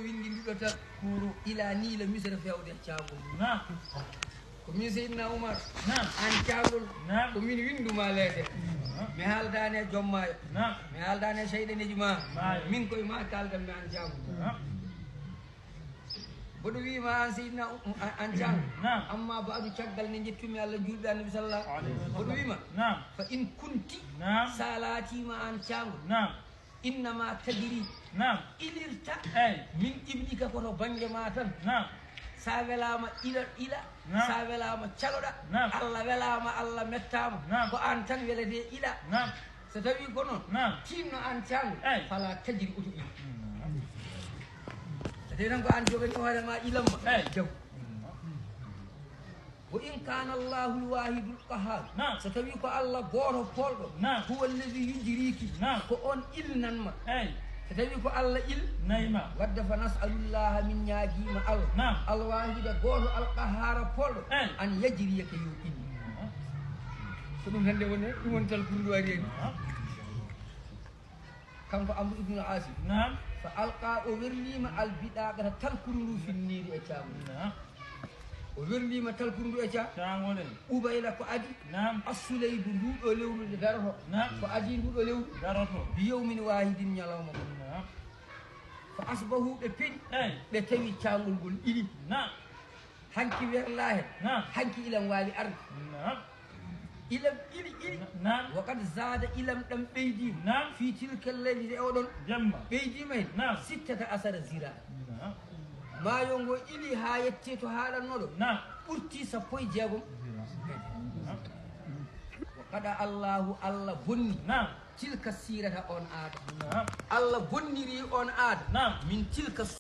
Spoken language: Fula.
windi ndiɗo tan kuru ila ni la misra fewde caagol ko min Seydina Oumar an caagol ko min winduma leede mi haaldani e jommayo mi haaldani e seyɗaneji ma min koye ma kaldanmi an caagol boɗo wima an Seydina an caagol amma baadu caggal nde jettumi Allah julɓe annabi sallallahu boɗo wima fa in kunti sa laatima an caagol innama tadiri ilirta min ibnika koto banggue ma tan sa welama ila sa welama caloɗa Allah welama Allah mettama ko an tan welede ila so tawi ko noon tinno an cangol fala tajiri oto ila so tawi tan ko an jogani hoorema ilamma jaw wa in kana Allahu l-wahidul qahhar so tawi ko Allah goto polɗo huwa alladhi yujriki ko on ilnanma so tawi ko Allah nayma wadde fa nas'alullaha min ñaaguima Allah alwahida goto alqahara polɗo an yajriyaka yo ilni ko ɗum hande woni ɗum woni talkurdu wari en kanko Amru ibnu Asim fa alqa o werlima albiɗaɓata talkuru ndu finniri e caagol o werlima talkuru ndu e caagol ubayla ko adi assuleydu nduɗo lewru nde daroto ko adi nduɗo lewru daroto bi yawmin wahidin ñalawma fa asbahu ɓe peñi ɓe tawi caangol ngol ɗiɗi hanki werla hen hanki ilam waali arde ilam ɗiɗi wa qad zada ilam ɗam ɓeydima fi tilka leydi e oɗon ɓeydima hen 6 asara zira maayo ngo ili ha yetti to haaɗannoɗo ɓurti 16 wa qada Allahu Allah bonni tilka sirata on aada Allah bonniri on aada min tilka